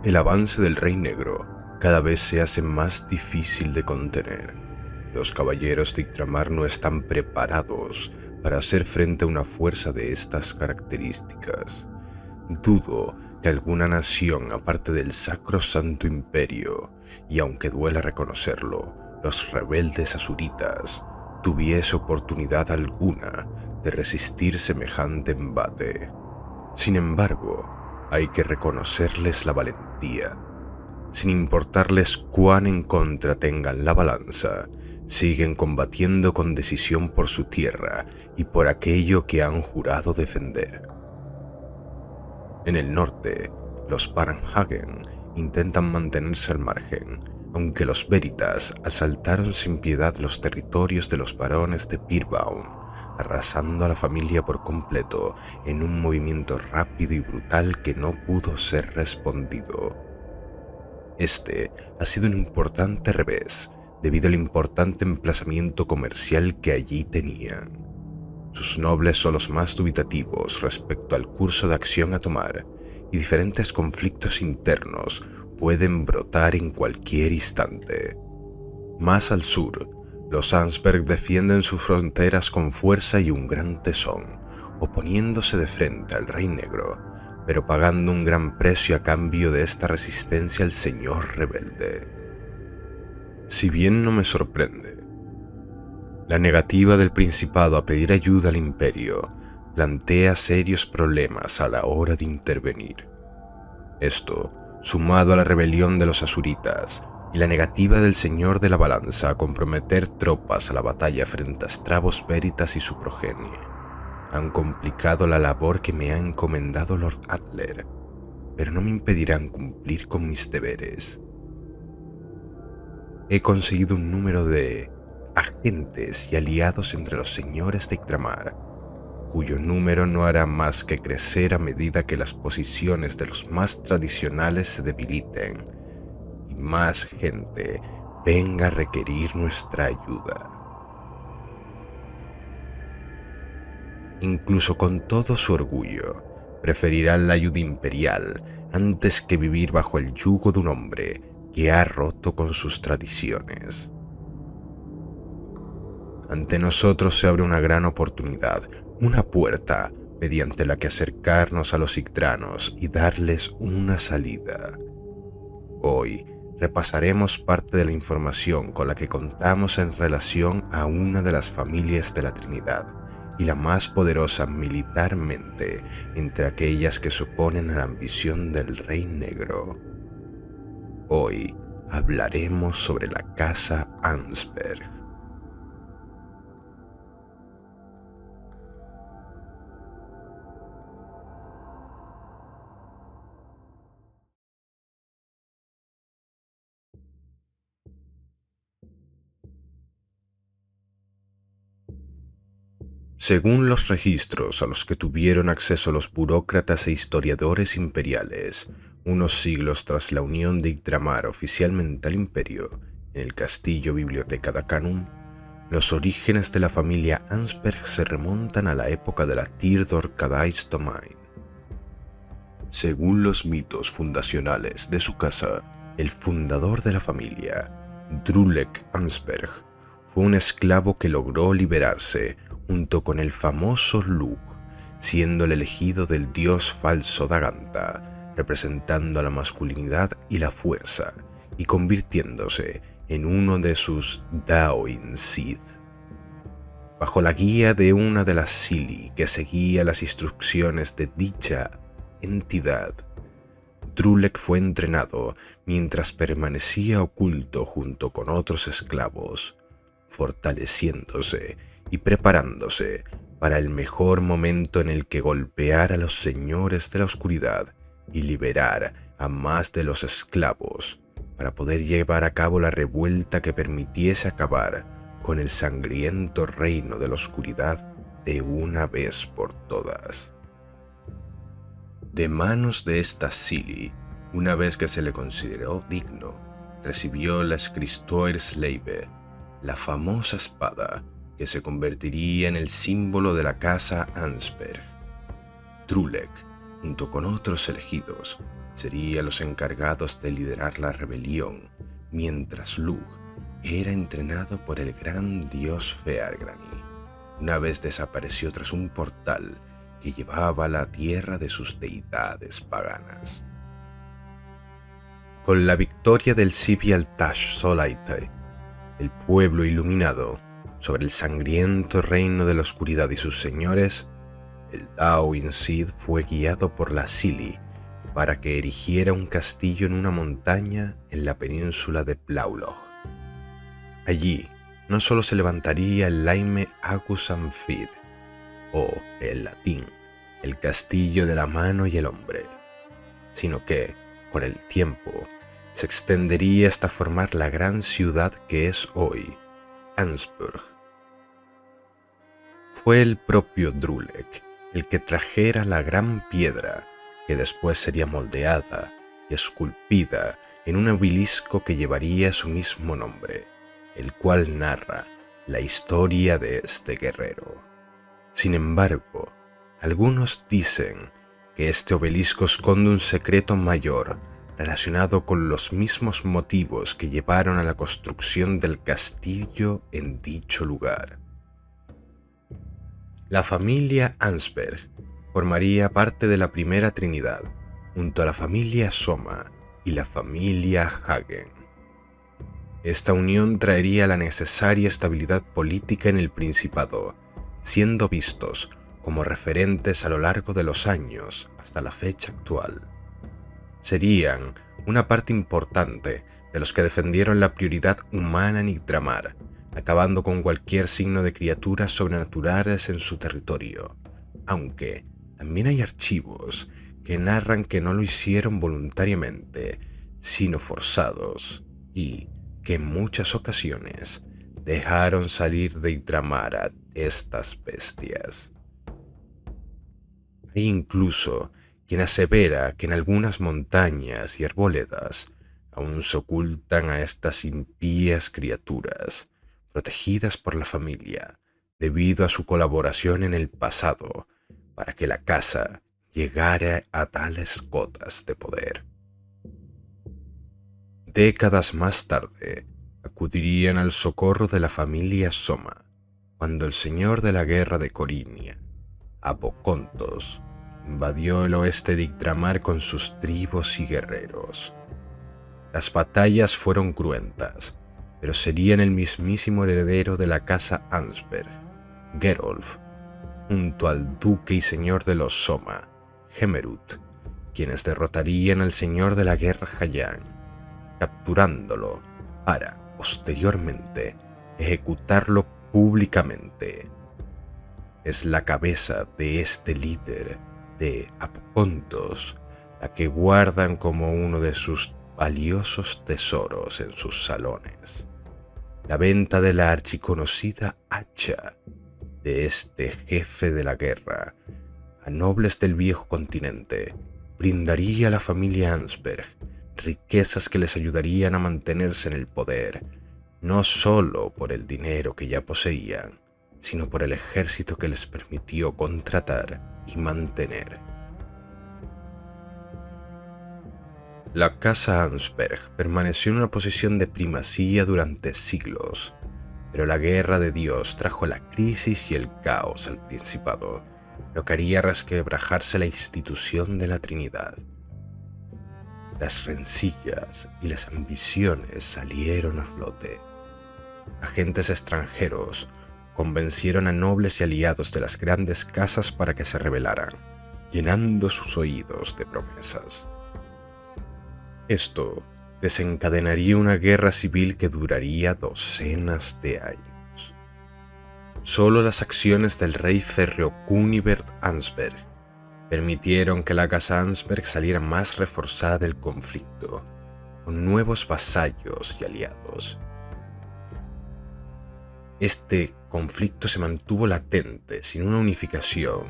El avance del Rey Negro cada vez se hace más difícil de contener. Los caballeros de Yggdramal no están preparados para hacer frente a una fuerza de estas características. Dudo que alguna nación aparte del Sacrosanto Imperio, y aunque duela reconocerlo, los rebeldes azuritas, tuviese oportunidad alguna de resistir semejante embate. Sin embargo, hay que reconocerles la valentía. Sin importarles cuán en contra tengan la balanza, siguen combatiendo con decisión por su tierra y por aquello que han jurado defender. En el norte, los Varnhagen intentan mantenerse al margen, aunque los Veritas asaltaron sin piedad los territorios de los barones de Beerbaum, arrasando a la familia por completo en un movimiento rápido y brutal que no pudo ser respondido. Este ha sido un importante revés debido al importante emplazamiento comercial que allí tenían. Sus nobles son los más dubitativos respecto al curso de acción a tomar, y diferentes conflictos internos pueden brotar en cualquier instante. Más al sur, los Ansberg defienden sus fronteras con fuerza y un gran tesón, oponiéndose de frente al Rey Negro, pero pagando un gran precio a cambio de esta resistencia al señor rebelde. Si bien no me sorprende, la negativa del Principado a pedir ayuda al Imperio plantea serios problemas a la hora de intervenir. Esto, sumado a la rebelión de los Azuritas y la negativa del Señor de la Balanza a comprometer tropas a la batalla frente a Stravos Veritas y su progenie, han complicado la labor que me ha encomendado Lord Adler, pero no me impedirán cumplir con mis deberes. He conseguido un número de agentes y aliados entre los señores de Yggdramal, cuyo número no hará más que crecer a medida que las posiciones de los más tradicionales se debiliten y más gente venga a requerir nuestra ayuda. Incluso con todo su orgullo, preferirán la ayuda imperial antes que vivir bajo el yugo de un hombre que ha roto con sus tradiciones. Ante nosotros se abre una gran oportunidad, una puerta mediante la que acercarnos a los Yggdranos y darles una salida. Hoy repasaremos parte de la información con la que contamos en relación a una de las familias de la Trinidad y la más poderosa militarmente entre aquellas que se oponen a la ambición del Rey Negro. Hoy hablaremos sobre la casa Ansberg. Según los registros a los que tuvieron acceso los burócratas e historiadores imperiales, unos siglos tras la unión de Yggdramal oficialmente al imperio, en el castillo Biblioteca Dacanum, los orígenes de la familia Ansberg se remontan a la época de la Thyrdor Kadais Domain. Según los mitos fundacionales de su casa, el fundador de la familia, Drulek Ansberg, fue un esclavo que logró liberarse junto con el famoso Lugh, siendo el elegido del dios falso Daganta, representando a la masculinidad y la fuerza, y convirtiéndose en uno de sus Daoin Sith. Bajo la guía de una de las Sili que seguía las instrucciones de dicha entidad, Drulek fue entrenado mientras permanecía oculto junto con otros esclavos, fortaleciéndose y preparándose para el mejor momento en el que golpear a los señores de la oscuridad y liberar a más de los esclavos para poder llevar a cabo la revuelta que permitiese acabar con el sangriento reino de la oscuridad de una vez por todas. De manos de esta Sili, una vez que se le consideró digno, recibió la Skristoirslave, la famosa espada que se convertiría en el símbolo de la casa Ansberg. Drulek junto con otros elegidos, serían los encargados de liderar la rebelión, mientras Lugh era entrenado por el gran dios Feargranny. Una vez desapareció tras un portal que llevaba a la tierra de sus deidades paganas. Con la victoria del Sivial Tash Solaite, el pueblo iluminado, sobre el sangriento reino de la oscuridad y sus señores, el Dawin Sid fue guiado por la Sili para que erigiera un castillo en una montaña en la península de Plaulog. Allí no solo se levantaría el Laime Agus Anfir, o, en latín, el castillo de la mano y el hombre, sino que, con el tiempo, se extendería hasta formar la gran ciudad que es hoy, Ansburg. Fue el propio Drulek el que trajera la gran piedra que después sería moldeada y esculpida en un obelisco que llevaría su mismo nombre, el cual narra la historia de este guerrero. Sin embargo, algunos dicen que este obelisco esconde un secreto mayor relacionado con los mismos motivos que llevaron a la construcción del castillo en dicho lugar. La familia Ansberg formaría parte de la Primera Trinidad, junto a la familia Soma y la familia Hagen. Esta unión traería la necesaria estabilidad política en el Principado, siendo vistos como referentes a lo largo de los años hasta la fecha actual. Serían una parte importante de los que defendieron la prioridad humana en Yggdramal, acabando con cualquier signo de criaturas sobrenaturales en su territorio, aunque también hay archivos que narran que no lo hicieron voluntariamente, sino forzados, y que en muchas ocasiones dejaron salir de Yggdramal a estas bestias. Hay incluso quien asevera que en algunas montañas y arboledas aún se ocultan a estas impías criaturas, protegidas por la familia, debido a su colaboración en el pasado, para que la casa llegara a tales cotas de poder. Décadas más tarde, acudirían al socorro de la familia Soma, cuando el señor de la guerra de Corinia, Apocontos, invadió el oeste de Yggdramal con sus tribus y guerreros. Las batallas fueron cruentas, pero serían el mismísimo heredero de la casa Ansberg, Gerolf, junto al duque y señor de los Soma, Hemerut, quienes derrotarían al señor de la guerra Hayan, capturándolo para, posteriormente, ejecutarlo públicamente. Es la cabeza de este líder de Apocontos la que guardan como uno de sus valiosos tesoros en sus salones. La venta de la archiconocida hacha de este jefe de la guerra a nobles del viejo continente brindaría a la familia Ansberg riquezas que les ayudarían a mantenerse en el poder, no solo por el dinero que ya poseían, sino por el ejército que les permitió contratar y mantener. La casa Ansberg permaneció en una posición de primacía durante siglos, pero la guerra de Dios trajo la crisis y el caos al Principado, lo que haría resquebrajarse la institución de la Trinidad. Las rencillas y las ambiciones salieron a flote. Agentes extranjeros convencieron a nobles y aliados de las grandes casas para que se rebelaran, llenando sus oídos de promesas. Esto desencadenaría una guerra civil que duraría docenas de años. Solo las acciones del rey férreo Kunibert Ansberg permitieron que la casa Ansberg saliera más reforzada del conflicto, con nuevos vasallos y aliados. Este conflicto se mantuvo latente, sin una unificación,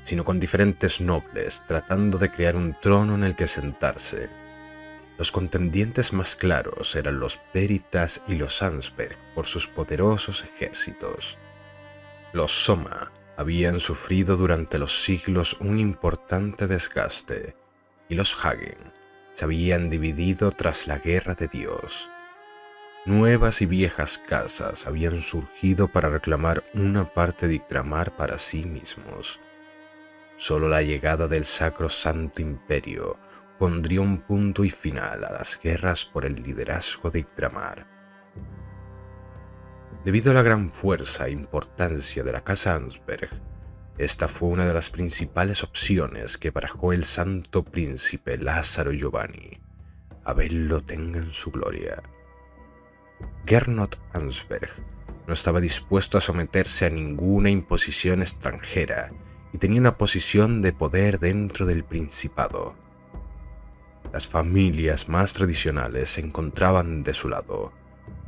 sino con diferentes nobles tratando de crear un trono en el que sentarse. Los contendientes más claros eran los Veritas y los Ansberg por sus poderosos ejércitos. Los Soma habían sufrido durante los siglos un importante desgaste y los Hagen se habían dividido tras la Guerra de Dios. Nuevas y viejas casas habían surgido para reclamar una parte de Yggdramal para sí mismos. Solo la llegada del Sacrosanto Imperio pondría un punto y final a las guerras por el liderazgo de Yggdramal. Debido a la gran fuerza e importancia de la casa Ansberg, esta fue una de las principales opciones que barajó el Santo Príncipe Lázaro Giovanni. Abel lo tenga en su gloria. Gernot Ansberg no estaba dispuesto a someterse a ninguna imposición extranjera y tenía una posición de poder dentro del Principado. Las familias más tradicionales se encontraban de su lado.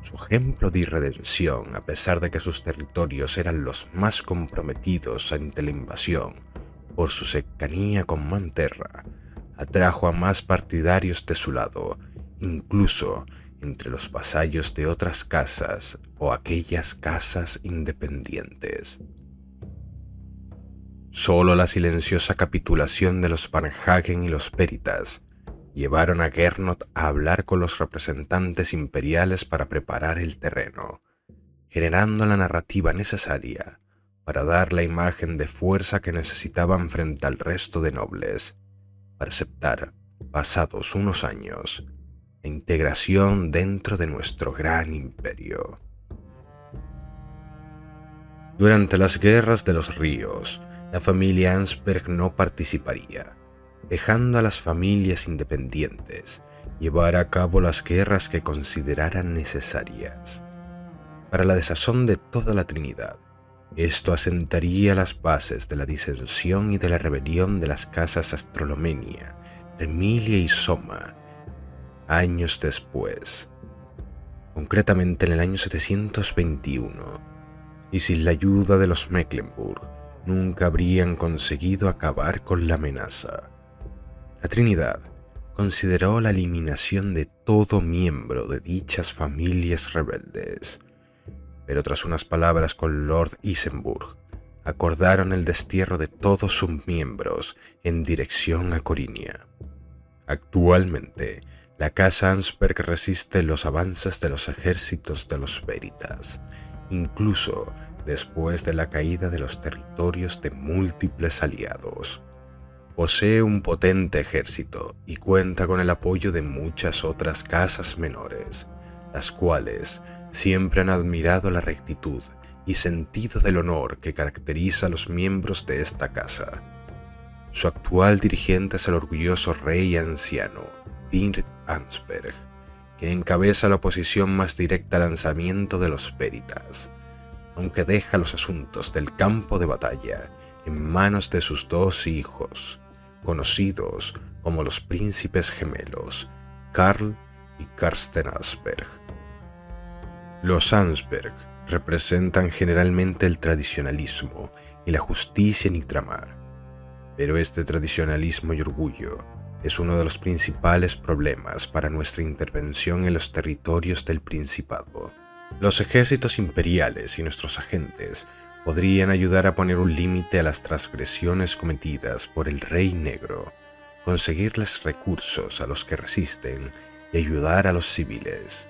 Su ejemplo de irredención, a pesar de que sus territorios eran los más comprometidos ante la invasión por su cercanía con Manterra, atrajo a más partidarios de su lado, incluso entre los vasallos de otras casas o aquellas casas independientes. Solo la silenciosa capitulación de los Varnhagen y los Veritas llevaron a Gernot a hablar con los representantes imperiales para preparar el terreno, generando la narrativa necesaria para dar la imagen de fuerza que necesitaban frente al resto de nobles, para aceptar, pasados unos años, la integración dentro de nuestro gran imperio. Durante las guerras de los ríos, la familia Ansberg no participaría, dejando a las familias independientes llevar a cabo las guerras que consideraran necesarias. Para la desazón de toda la Trinidad, esto asentaría las bases de la disensión y de la rebelión de las casas Astrolomenia, Remilia y Soma, años después, concretamente en el año 721, y sin la ayuda de los Mecklenburg, nunca habrían conseguido acabar con la amenaza. La Trinidad consideró la eliminación de todo miembro de dichas familias rebeldes, pero tras unas palabras con Lord Isenburg, acordaron el destierro de todos sus miembros en dirección a Corinia. Actualmente, la casa Ansberg resiste los avances de los ejércitos de los Veritas, incluso después de la caída de los territorios de múltiples aliados. Posee un potente ejército y cuenta con el apoyo de muchas otras casas menores, las cuales siempre han admirado la rectitud y sentido del honor que caracteriza a los miembros de esta casa. Su actual dirigente es el orgulloso rey anciano, Dirk Ansberg, quien encabeza la oposición más directa al lanzamiento de los Veritas, aunque deja los asuntos del campo de batalla en manos de sus dos hijos, conocidos como los príncipes gemelos, Karl y Karsten Ansberg. Los Ansberg representan generalmente el tradicionalismo y la justicia en Yggdramal, pero este tradicionalismo y orgullo es uno de los principales problemas para nuestra intervención en los territorios del Principado. Los ejércitos imperiales y nuestros agentes podrían ayudar a poner un límite a las transgresiones cometidas por el Rey Negro, conseguirles recursos a los que resisten y ayudar a los civiles.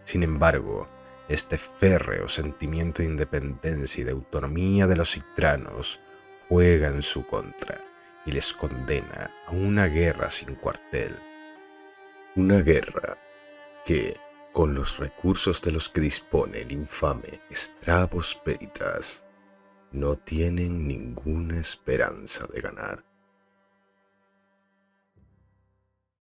Sin embargo, este férreo sentimiento de independencia y de autonomía de los yggdranos juega en su contra y les condena a una guerra sin cuartel. Una guerra que, con los recursos de los que dispone el infame Stravos Veritas, no tienen ninguna esperanza de ganar.